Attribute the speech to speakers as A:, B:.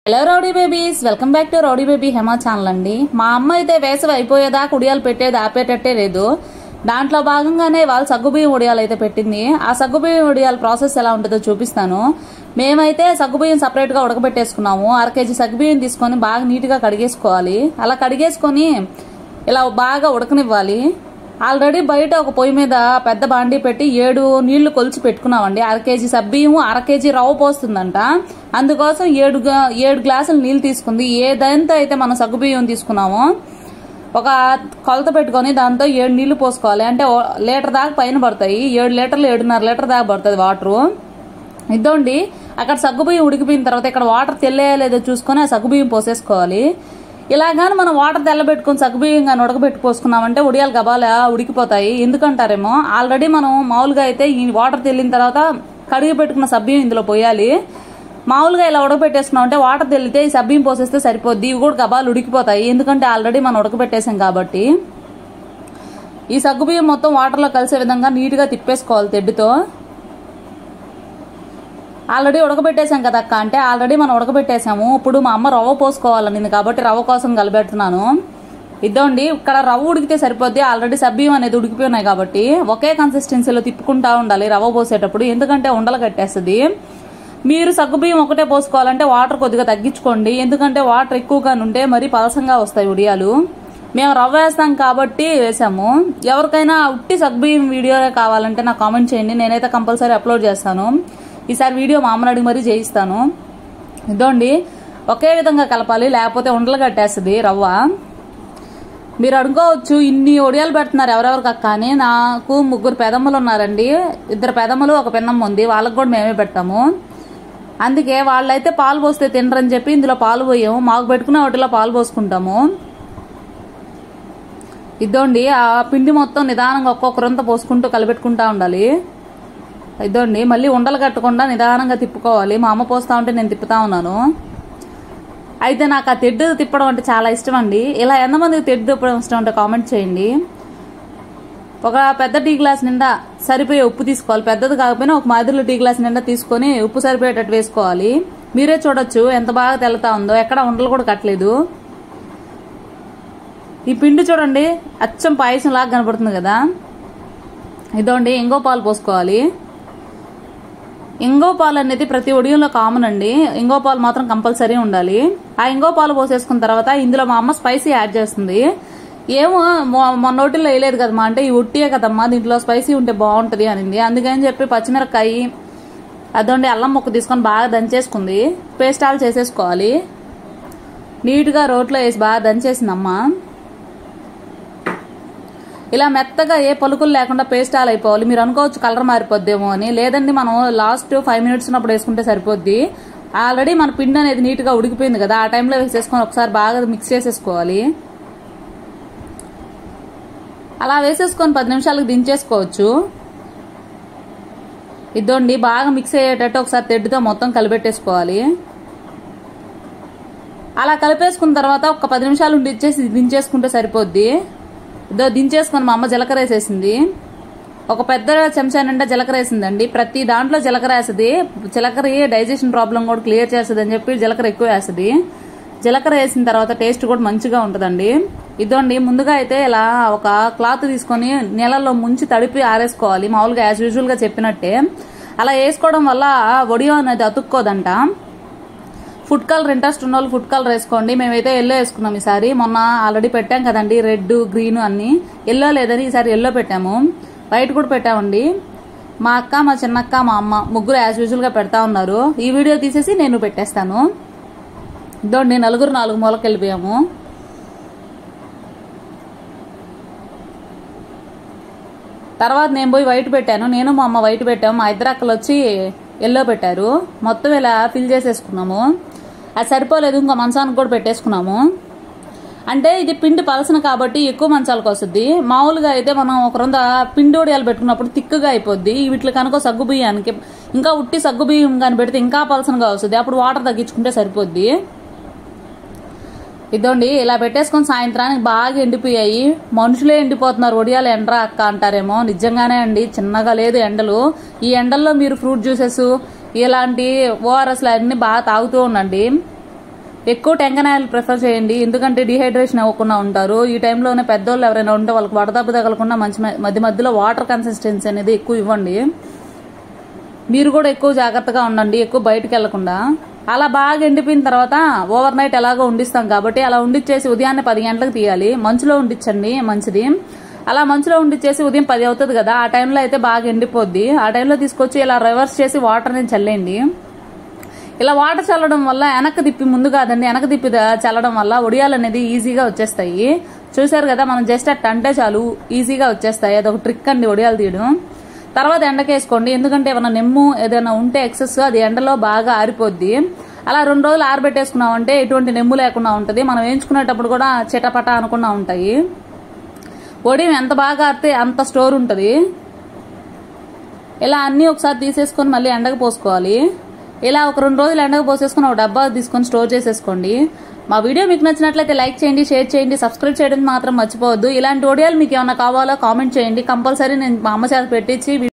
A: Hello rowdy babies, welcome back to rowdy baby Hema channel అండి. మా అమ్మ అయితే వేసవి అయిపోయేదాకా ఉడియాలు పెట్టేది ఆపేటట్టే లేదు. దాంట్లో భాగంగానే వాళ్ళు సగ్గుబియ్యం ఉడియాలు అయితే పెట్టింది. ఆ సగ్గుబియ్యం ఉడియాల ప్రాసెస్ ఎలా ఉంటుందో చూపిస్తాను. మేమైతే సగ్గుబియ్యం సపరేట్గా ఉడకబెట్టేసుకున్నాము. 1/2 kg సగ్గుబియ్యం తీసుకొని బాగా నీట్గా కడిగేసుకోవాలి. అలా కడిగేసుకొని ఇలా బాగా ఉడకనివ్వాలి. ఆల్రెడీ బయట ఒక పొయ్యి మీద పెద్ద బాండీ పెట్టి 7 నీళ్లు కొలిచి పెట్టుకున్నామండి. 1/2 kg సబ్బియ్యం 1/2 kg రవ్వ పోస్తుందంట. అందుకోసం 7 గ్లాసులు నీళ్లు తీసుకుంది. ఏదంతా అయితే మనం సగ్గుబియ్యం తీసుకున్నామో ఒక కొలత పెట్టుకొని దాంతో 7 నీళ్లు పోసుకోవాలి. అంటే లీటర్ దాకా పైన పడతాయి. 7 లీటర్లు 7.5 లీటర్ దాకా పడుతుంది వాటరు. ఇద్దండి, అక్కడ సగ్గుబియ్యం ఉడికిపోయిన తర్వాత ఇక్కడ వాటర్ తెల్లేయా లేదో చూసుకొని ఆ సగ్గుబియ్యం పోసేసుకోవాలి. ఇలాగాని మనం వాటర్ తెల్లబెట్టుకుని సగ్గుబియ్యం కానీ ఉడకబెట్టుకోసుకున్నామంటే ఉడియాలు గబాలా ఉడికిపోతాయి. ఎందుకంటారేమో, ఆల్రెడీ మనం మామూలుగా అయితే ఈ వాటర్ తెల్లిన తర్వాత కడిగి పెట్టుకున్న సబ్బియ్యం ఇందులో పోయాలి. మామూలుగా ఇలా ఉడకబెట్టేసుకున్నామంటే వాటర్ తెల్లితే ఈ సబ్బియ్యం పోసేస్తే సరిపోద్ది. ఇవి కూడా గబాలు ఉడికిపోతాయి, ఎందుకంటే ఆల్రెడీ మనం ఉడకబెట్టేసాం కాబట్టి. ఈ సగ్గుబియ్యం మొత్తం వాటర్లో కలిసే విధంగా నీట్గా తిప్పేసుకోవాలి తెడ్డుతో. ఆల్రెడీ ఉడకబెట్టేసాం కదా అక్క అంటే, ఆల్రెడీ మనం ఉడకబెట్టేసాము. ఇప్పుడు మా అమ్మ రవ్వ పోసుకోవాలనింది కాబట్టి రవ్వ కోసం కలిపెడుతున్నాను. ఇద్దండి, ఇక్కడ రవ్వ ఉడికితే సరిపోద్ది. ఆల్రెడీ సబ్బియ్యం అనేది ఉడికిపోయి ఉన్నాయి కాబట్టి ఒకే కన్సిస్టెన్సీలో తిప్పుకుంటా ఉండాలి రవ్వ పోసేటప్పుడు, ఎందుకంటే ఉండలు కట్టేస్తుంది. మీరు సగ్గుబియ్యం ఒకటే పోసుకోవాలంటే వాటర్ కొద్దిగా తగ్గించుకోండి, ఎందుకంటే వాటర్ ఎక్కువగా ఉంటే మరీ పలసంగా వస్తాయి ఉడియాలు. మేము రవ్వ వేస్తాం కాబట్టి వేసాము. ఎవరికైనా ఉట్టి సగ్గుబియ్యం వీడియో కావాలంటే నాకు కామెంట్ చేయండి, నేనైతే కంపల్సరీ అప్లోడ్ చేస్తాను. ఈసారి వీడియో మా అమ్మని అడిగి మరీ చేయిస్తాను. ఇదండి, ఒకే విధంగా కలపాలి, లేకపోతే ఉండలు కట్టేస్తుంది రవ్వ. మీరు అనుకోవచ్చు ఇన్ని ఒడియాలు పెడుతున్నారు ఎవరెవరికి అక్క అని. నాకు 3 పెదమ్మలు ఉన్నారండి. 2 పెదమ్మలు 1 పిన్నమ్మ ఉంది. వాళ్ళకి కూడా మేమే పెడతాము. అందుకే వాళ్ళైతే పాలు పోస్తే తినరని చెప్పి ఇందులో పాలు పోయాము. మాకు పెట్టుకునే వాటిలో పాలు పోసుకుంటాము. ఇదండి, ఆ పిండి మొత్తం నిదానంగా ఒక్కొక్కరంతా పోసుకుంటూ కలిపెట్టుకుంటా ఉండాలి. ఇదండి, మళ్ళీ ఉండలు కట్టకుండా నిదానంగా తిప్పుకోవాలి. మా అమ్మ పోస్తా ఉంటే నేను తిప్పుతా ఉన్నాను. అయితే నాకు ఆ తెడ్డు తిప్పడం అంటే చాలా ఇష్టం అండి. ఇలా ఎంతమందికి తెడ్డు తిప్పడం ఇష్టం అంటే కామెంట్ చేయండి. ఒక పెద్ద టీ గ్లాస్ నిండా సరిపోయే ఉప్పు తీసుకోవాలి. పెద్దది కాకపోయినా ఒక మాదిరిలో టీ గ్లాస్ నిండా తీసుకొని ఉప్పు సరిపోయేటట్టు వేసుకోవాలి. మీరే చూడొచ్చు ఎంత బాగా తెల్లుతా ఉందో, ఎక్కడ ఉండలు కూడా కట్టలేదు. ఈ పిండి చూడండి అచ్చం పాయసం లాగా కనపడుతుంది కదా. ఇదండి, ఇంగో పాలు పోసుకోవాలి. ఇంగో పాలు అనేది ప్రతి ఉడియంలో కామన్ అండి. ఇంగో పాలు మాత్రం కంపల్సరీ ఉండాలి. ఆ ఇంగో పాలు పోసేసుకున్న తర్వాత ఇందులో మా అమ్మ స్పైసీ యాడ్ చేస్తుంది. ఏమో మన నోటిలో వేయలేదు కదమ్మా అంటే, ఈ ఉట్టియే కదమ్మా దీంట్లో స్పైసీ ఉంటే బాగుంటుంది అనింది. అందుకని చెప్పి పచ్చిమిరపకాయ అదండి అల్లం ముక్క తీసుకొని బాగా దంచేసుకుంది. పేస్ట్ ఆల్ చేసేసుకోవాలి. నీట్గా రోట్లో వేసి బాగా దంచేసిందమ్మ. ఇలా మెత్తగా ఏ పలుకులు లేకుండా పేస్ట్ ఆల్ అయిపోవాలి. మీరు అనుకోవచ్చు కలర్ మారిపోద్దేమో అని. లేదండి, మనం లాస్ట్ 5 minutes ఉన్నప్పుడు వేసుకుంటే సరిపోద్ది. ఆల్రెడీ మన పిండి అనేది నీట్గా ఉడికిపోయింది కదా, ఆ టైంలో వేసేసుకొని ఒకసారి బాగా మిక్స్ చేసేసుకోవాలి. అలా వేసేసుకొని 10 నిమిషాలకు దించేసుకోవచ్చు. ఇదండి, బాగా మిక్స్ అయ్యేటట్టు ఒకసారి తెడ్డుతో మొత్తం కలిపెట్టేసుకోవాలి. అలా కలిపేసుకున్న తర్వాత ఒక 10 నిమిషాలు దించేసుకుంటే సరిపోద్ది. ఇదో దించేసుకొని మా అమ్మ జీలకర్ర వేసేసింది. ఒక పెద్ద చెంచా నిండా జీలకర్ర వేసిందండి. ప్రతి దాంట్లో జీలకర్ర వేస్తుంది. జీలకర్ర డైజెషన్ ప్రాబ్లం కూడా క్లియర్ చేస్తుంది అని చెప్పి జీలకర్ర ఎక్కువ వేస్తుంది. జీలకర్ర వేసిన తర్వాత టేస్ట్ కూడా మంచిగా ఉంటుందండి. ఇదండి, ముందుగా అయితే ఇలా ఒక క్లాత్ తీసుకొని నీళ్ళల్లో ముంచి తడిపి ఆరేసుకోవాలి. మామూలుగా యాజ్ యూజువల్ గా చెప్పినట్టే. అలా వేసుకోవడం వల్ల వడియం అనేది అతుక్కోదంట. ఫుడ్ కలర్ ఇంట్రెస్ట్ ఉన్న వాళ్ళు ఫుడ్ కలర్ వేసుకోండి. మేమైతే ఎల్లో వేసుకున్నాం ఈసారి. మొన్న ఆల్రెడీ పెట్టాం కదండి రెడ్ గ్రీన్ అన్ని. ఎల్లో లేదని ఈసారి ఎల్లో పెట్టాము. వైట్ కూడా పెట్టామండి. మా అక్క, మా చిన్నక్క, మా అమ్మ ముగ్గురు యాజ్ యూజువల్ గా పెడతా ఉన్నారు. ఈ వీడియో తీసేసి నేను పెట్టేస్తాను. ఇదండి, 4 మూలకి వెళ్ళిపోయాము. తర్వాత నేను పోయి వైట్ పెట్టాను. నేను మా అమ్మ వైట్ పెట్టాము. మా 2 అక్కలు వచ్చి ఎల్లో పెట్టారు. మొత్తం ఇలా ఫిల్ చేసేసుకున్నాము. అది సరిపోలేదు, ఇంకో మంచానికి కూడా పెట్టేసుకున్నాము. అంటే ఇది పిండి పలసన కాబట్టి ఎక్కువ మంచాలకు వస్తుంది. మామూలుగా అయితే మనం ఒక 2 పిండి వడియాలు పెట్టుకున్నప్పుడు తిక్కుగా అయిపోద్ది. వీటికి కనుక సగ్గుబియ్యానికి ఇంకా ఉట్టి సగ్గుబియ్యం కానీ పెడితే ఇంకా పలసనగా వస్తుంది. అప్పుడు వాటర్ తగ్గించుకుంటే సరిపోద్ది. ఇదండి, ఇలా పెట్టేసుకొని సాయంత్రానికి బాగా ఎండిపోయాయి. మనుషులే ఎండిపోతున్నారు. ఒడియాలు ఎండరా అక్క అంటారేమో, నిజంగానే అండి చిన్నగా లేదు ఎండలు. ఈ ఎండల్లో మీరు ఫ్రూట్ జ్యూసెస్ ఇలాంటి ఓఆర్ఎస్లు అన్ని బాగా తాగుతూ ఉండండి. ఎక్కువ టెంకనాయలు ప్రిఫర్ చేయండి, ఎందుకంటే డిహైడ్రేషన్ అవ్వకుండా ఉంటారు. ఈ టైంలోనే పెద్దోళ్ళు ఎవరైనా ఉంటే వాళ్ళకి వడదెబ్బ తగలకుండా మధ్య మధ్యలో వాటర్ కన్సిస్టెన్సీ అనేది ఎక్కువ ఇవ్వండి. మీరు కూడా ఎక్కువ జాగ్రత్తగా ఉండండి, ఎక్కువ బయటకు వెళ్లకుండా. అలా బాగా ఎండిపోయిన తర్వాత ఓవర్ నైట్ ఎలాగో ఉండిస్తాం కాబట్టి అలా ఉండిచ్చేసి ఉదయాన్నే 10 గంటలకు తీయాలి. మంచులో ఉండిచ్చండి మంచిది. అలా మంచులో ఉండిచ్చేసి ఉదయం 10 అవుతుంది కదా, ఆ టైంలో అయితే బాగా ఎండిపోద్ది. ఆ టైంలో తీసుకొచ్చి ఇలా రివర్స్ చేసి వాటర్ని చల్లేయండి. ఇలా వాటర్ చల్లడం వల్ల వెనక్కి తిప్పి, ముందు కాదండి వెనక్కి తిప్పి చల్లడం వల్ల ఒడియాలు అనేది ఈజీగా వచ్చేస్తాయి. చూసారు కదా, మనం జస్ట్ అట్ట అంటే చాలు ఈజీగా వచ్చేస్తాయి. అదొక ట్రిక్ అండి ఒడియాలు తీయడం. తర్వాత ఎండకేసుకోండి, ఎందుకంటే ఏమైనా నెమ్ము ఏదైనా ఉంటే ఎక్సెస్ అది ఎండలో బాగా ఆరిపోద్ది. అలా 2 రోజులు ఆరబెట్టేసుకున్నామంటే ఎటువంటి నెమ్ము లేకుండా ఉంటుంది. మనం వేయించుకునేటప్పుడు కూడా చిటపట అనకుండా ఉంటాయి. ఒడియం ఎంత బాగా ఆరితే అంత స్టోర్ ఉంటుంది. ఇలా అన్నీ ఒకసారి తీసేసుకొని మళ్ళీ ఎండకు పోసుకోవాలి. ఇలా ఒక 2 రోజులు ఎండకు పోసేసుకుని ఒక డబ్బా తీసుకొని స్టోర్ చేసేసుకోండి. మా వీడియో మీకు నచ్చినట్లయితే లైక్ చేయండి, షేర్ చేయండి, సబ్స్క్రైబ్ చేయడం మాత్రం మర్చిపోవద్దు. ఇలాంటి ఒడియాలు మీకు ఏమైనా కావాలో కామెంట్ చేయండి. కంపల్సరీ నేను మా అమ్మ చేత పెట్టించి